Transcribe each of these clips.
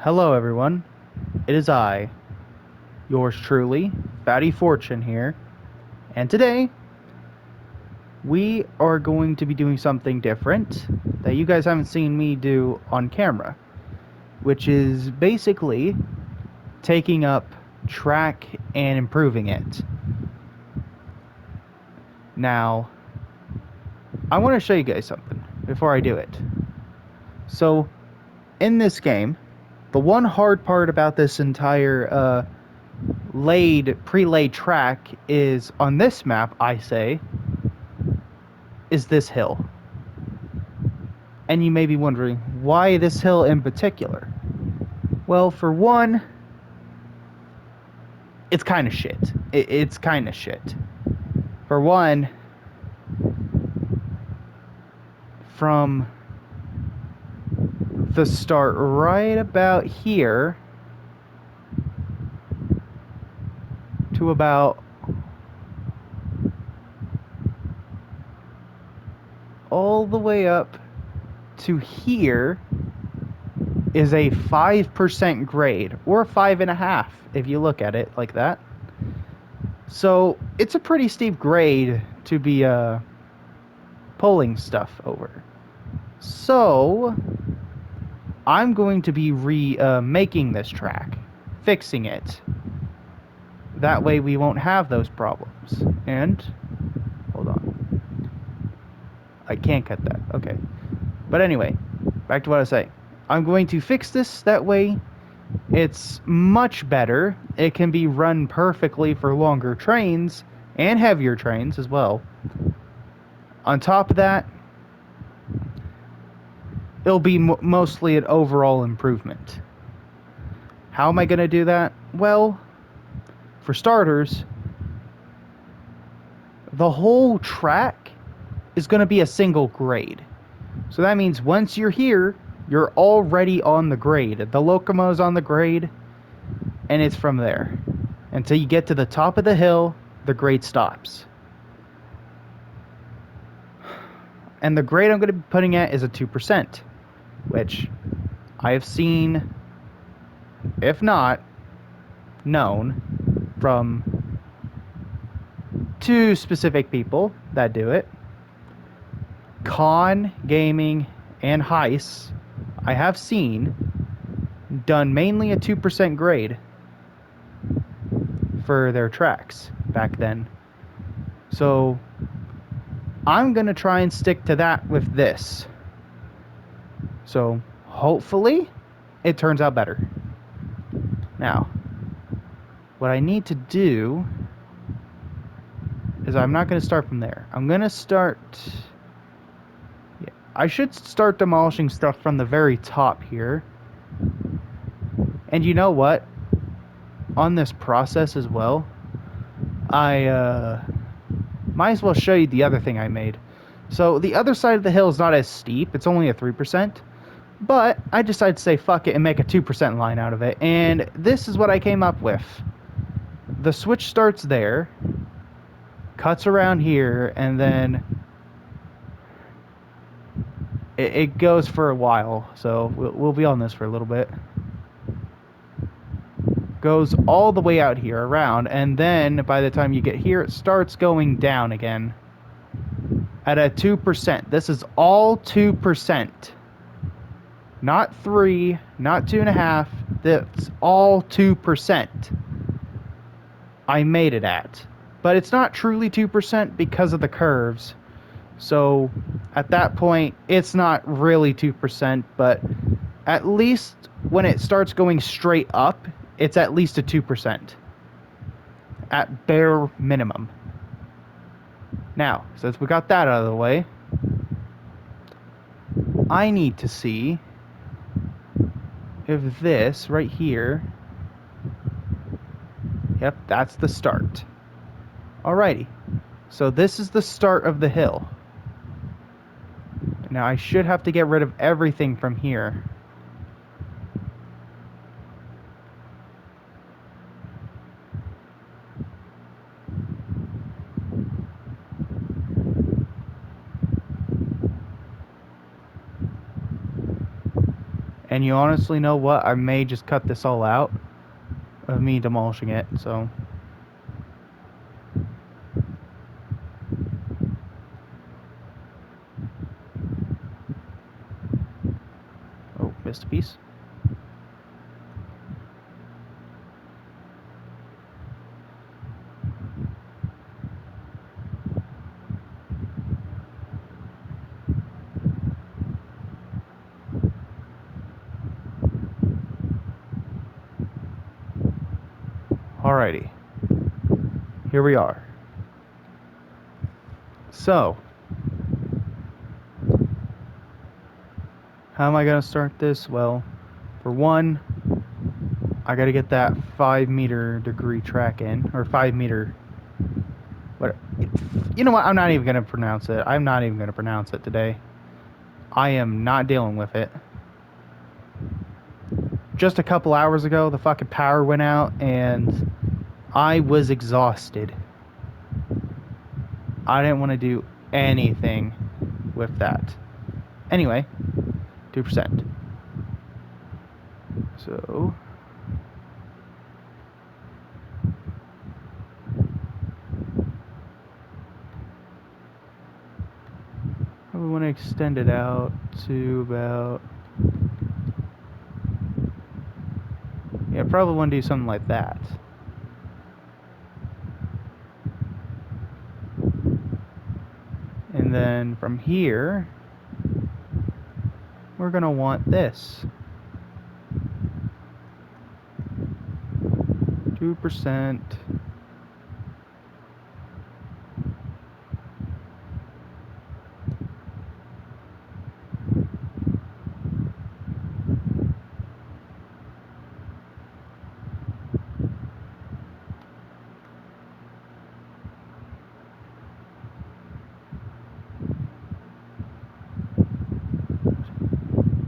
Hello, everyone. It is I, yours truly, Fatty Fortune here, and today we are going to be doing something different that you guys haven't seen me do on camera, which is basically taking up track and improving it. Now, I want to show you guys something before I do it. So, in this game, the one hard part about this entire pre-laid track is on this map, I say, is this hill. And you may be wondering, why this hill in particular? Well, for one, it's kind of shit. It's kind of shit. For one, from the start right about here to about all the way up to here is a 5% grade, or 5.5% if you look at it like that. So it's a pretty steep grade to be pulling stuff over. So I'm going to be making this track, fixing it. That way we won't have those problems. And hold on, I can't cut that. Okay, but anyway, back to what I was saying. I'm going to fix this, that way it's much better. It can be run perfectly for longer trains and heavier trains as well. On top of that, it'll be mostly an overall improvement. How am I going to do that? Well, for starters, the whole track is going to be a single grade. So that means once you're here, you're already on the grade. The locomotive's on the grade, and it's from there. Until you get to the top of the hill, the grade stops. And the grade I'm going to be putting at is a 2%, which I have seen, if not known, from 2 specific people that do it. Con Gaming and Heist, I have seen done mainly a 2% grade for their tracks back then. So I'm gonna try and stick to that with this. So hopefully it turns out better. Now, what I need to do is I'm not gonna start from there. I'm gonna start... Yeah, I should start demolishing stuff from the very top here. And you know what? On this process as well, I might as well show you the other thing I made. So the other side of the hill is not as steep. It's only a 3%. But I decided to say fuck it and make a 2% line out of it. And this is what I came up with. The switch starts there, cuts around here, and then it goes for a while. So we'll be on this for a little bit. Goes all the way out here around, and then by the time you get here, it starts going down again at a 2%. This is all 2%. Not 3, not 2.5. That's all 2%. I made it at. But it's not truly 2% because of the curves. So at that point, it's not really 2%, but at least when it starts going straight up, it's at least a 2%. At bare minimum. Now, since we got that out of the way, I need to see if this right here... Yep, that's the start. Alrighty. So this is the start of the hill. Now I should have to get rid of everything from here. And you honestly know what? I may just cut this all out of me demolishing it, so... Oh, missed a piece. Alrighty. Here we are. So, how am I going to start this? Well, for one, I got to get that 5-meter degree track in, or 5-meter... What? You know what? I'm not even going to pronounce it. I'm not even going to pronounce it today. I am not dealing with it. Just a couple hours ago, the fucking power went out, and I was exhausted. I didn't want to do anything with that. Anyway, 2%. So... I want to extend it out to about... Yeah, probably want to do something like that. And then from here, we're going to want this. 2%.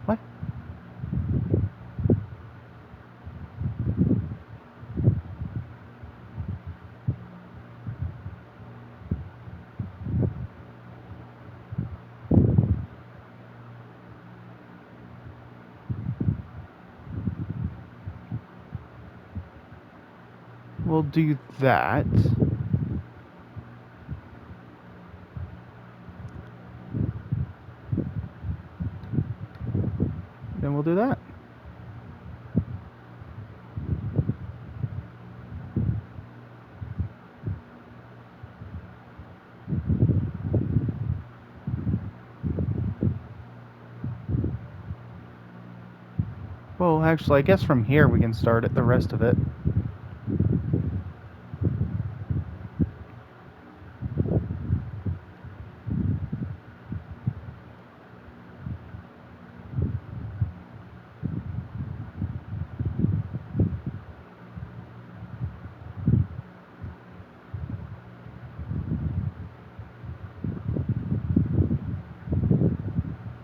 What? We'll do that. Then we'll do that. Well, actually, I guess from here we can start it, the rest of it.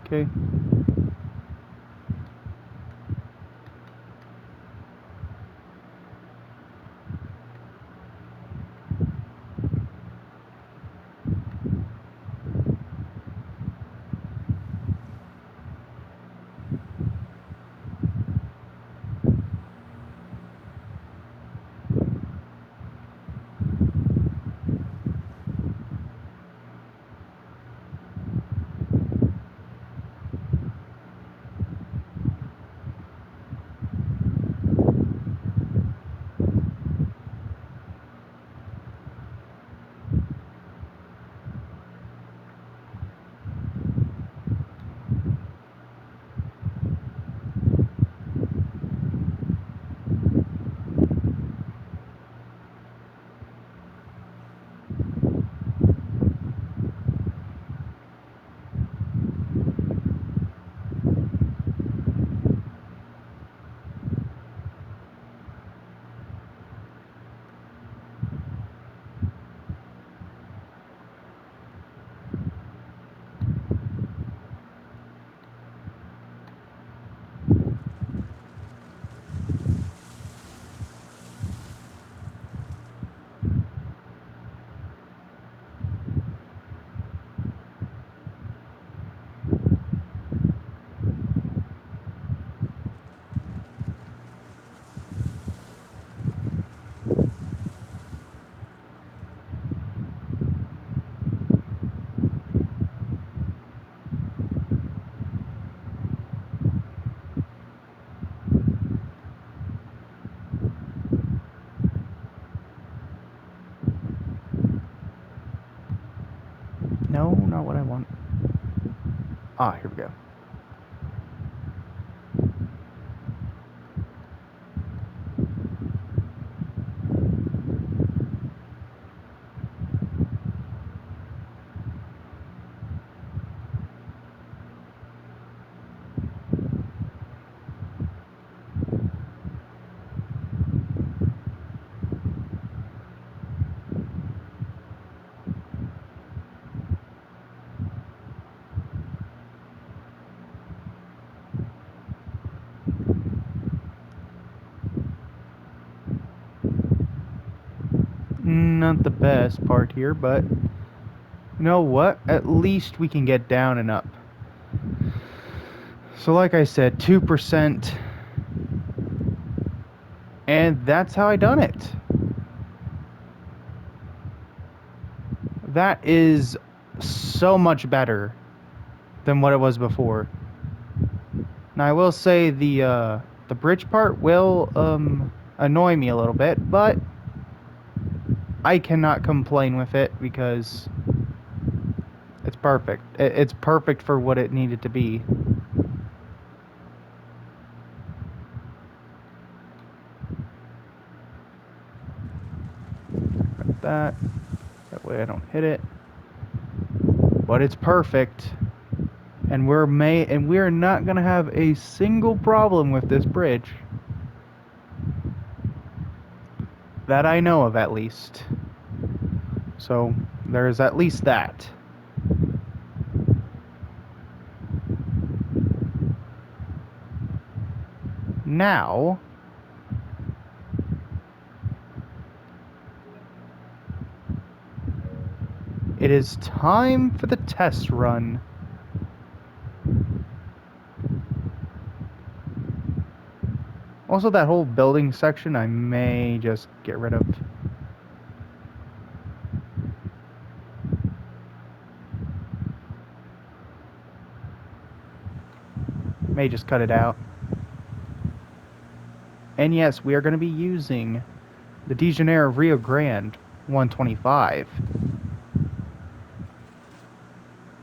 Okay. Ah, here we go. Not the best part here, but you know what? At least we can get down and up. So like I said, 2%. And that's how I done it. That is so much better than what it was before. Now I will say the bridge part will annoy me a little bit, but I cannot complain with it because it's perfect. It's perfect for what it needed to be. Like that way I don't hit it. But it's perfect. And we're not gonna have a single problem with this bridge. That I know of, at least. So there's at least that. Now it is time for the test run. Also, that whole building section I may just get rid of. May just cut it out. And yes, we are going to be using the De Janeiro Rio Grande 125.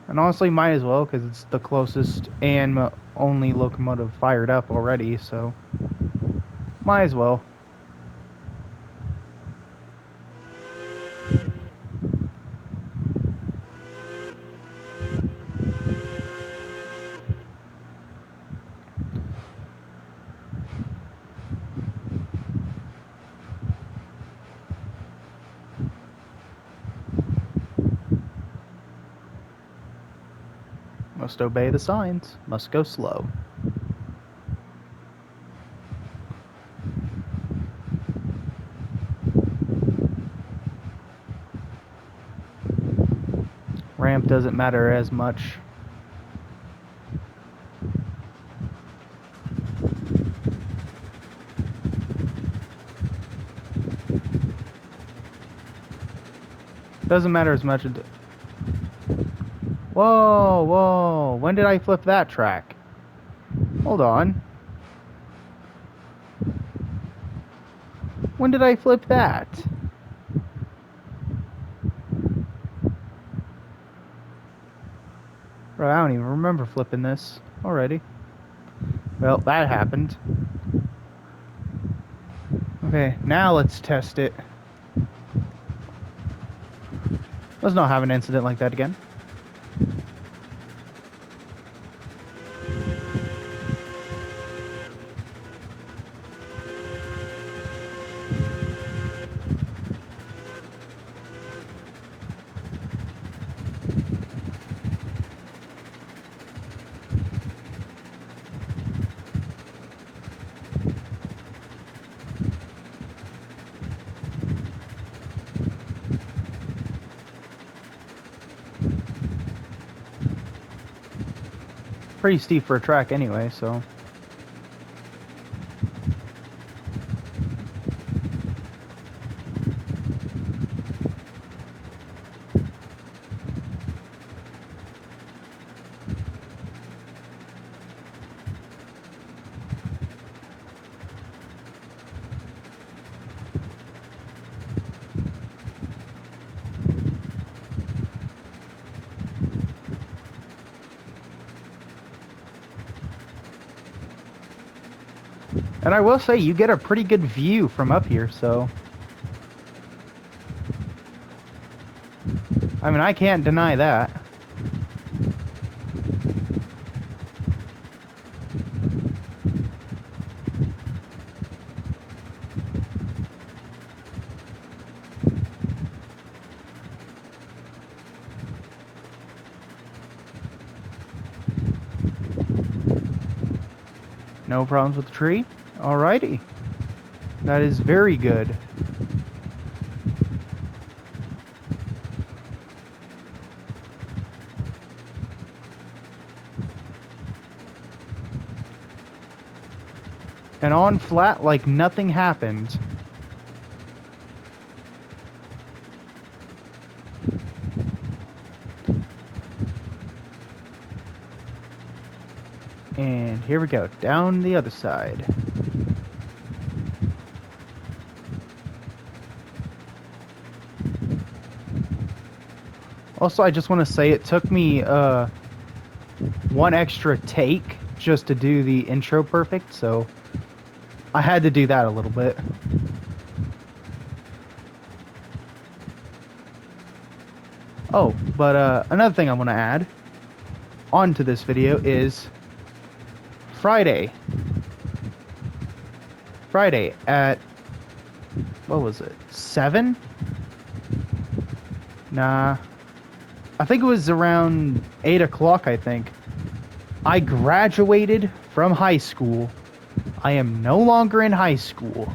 And honestly, might as well, because it's the closest and only locomotive fired up already, so might as well. Must obey the signs. Must go slow. Ramp doesn't matter as much. Doesn't matter as much. Whoa, whoa. When did I flip that track? Hold on. When did I flip that? Bro, I don't even remember flipping this already. Well, that happened. Okay, now let's test it. Let's not have an incident like that again. Pretty steep for a track anyway, so. And I will say, you get a pretty good view from up here, so... I mean, I can't deny that. No problems with the tree? Alrighty. That is very good. And on flat like nothing happened. And here we go, down the other side. Also, I just want to say it took me one extra take just to do the intro perfect, so I had to do that a little bit. Oh, but another thing I want to add onto this video is Friday at, what was it, 7? Nah, I think it was around 8 o'clock, I think. I graduated from high school. I am no longer in high school.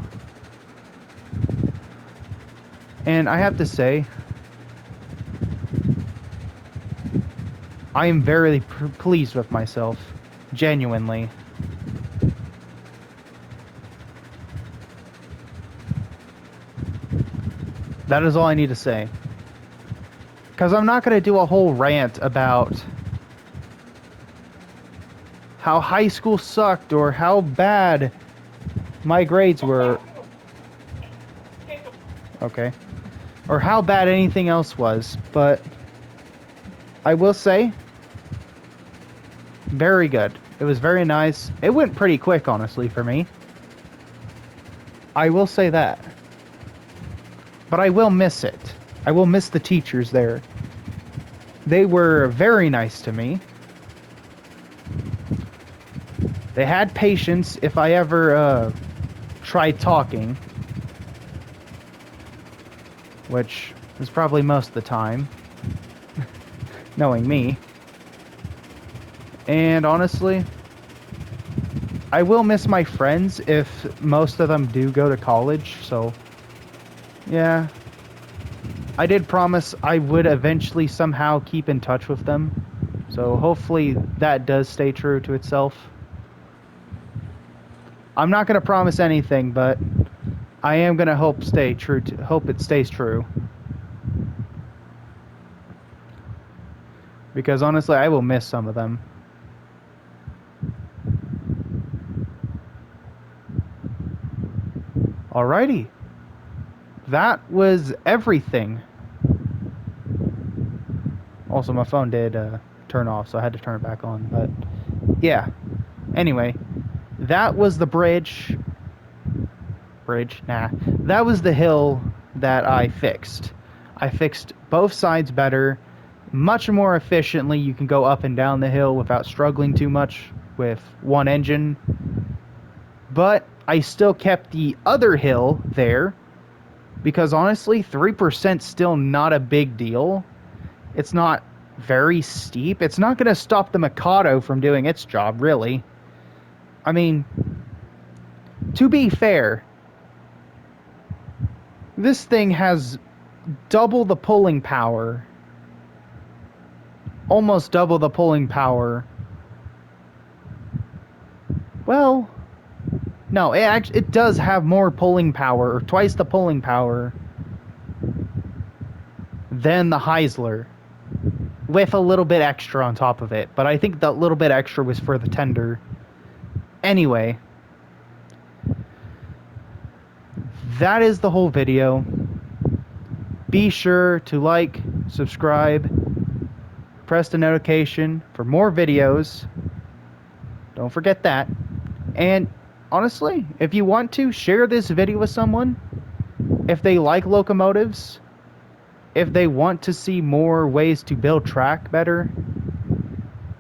And I have to say, I am very pleased with myself. Genuinely. That is all I need to say. Because I'm not going to do a whole rant about how high school sucked or how bad my grades were. Okay. Or how bad anything else was. But I will say, very good. It was very nice. It went pretty quick, honestly, for me. I will say that. But I will miss it. I will miss the teachers there. They were very nice to me. They had patience if I ever tried talking. Which was probably most of the time. Knowing me. And honestly, I will miss my friends if most of them do go to college, so yeah. I did promise I would eventually somehow keep in touch with them, so hopefully that does stay true to itself. I'm not going to promise anything, but I am going to hope it stays true. Because honestly, I will miss some of them. Alrighty. That was everything. Also, my phone did turn off, so I had to turn it back on. But, yeah. Anyway, that was the bridge. Nah. That was the hill that I fixed. I fixed both sides better. Much more efficiently. You can go up and down the hill without struggling too much with one engine. But I still kept the other hill there. Because honestly, 3% still not a big deal. It's not very steep. It's not going to stop the Mikado from doing its job, really. I mean, to be fair, this thing has double the pulling power. Almost double the pulling power. Well, no, it does have more pulling power, or twice the pulling power than the Heisler, with a little bit extra on top of it. But I think that little bit extra was for the tender. Anyway, that is the whole video. Be sure to like, subscribe, press the notification for more videos. Don't forget that. And honestly, if you want to, share this video with someone. If they like locomotives, if they want to see more ways to build track better,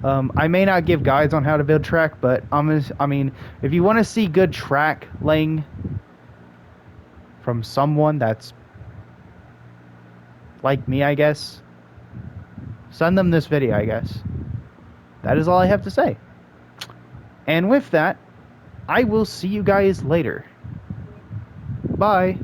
I may not give guides on how to build track, but I mean, if you want to see good track laying from someone that's like me, I guess, send them this video, I guess. That is all I have to say. And with that, I will see you guys later. Bye.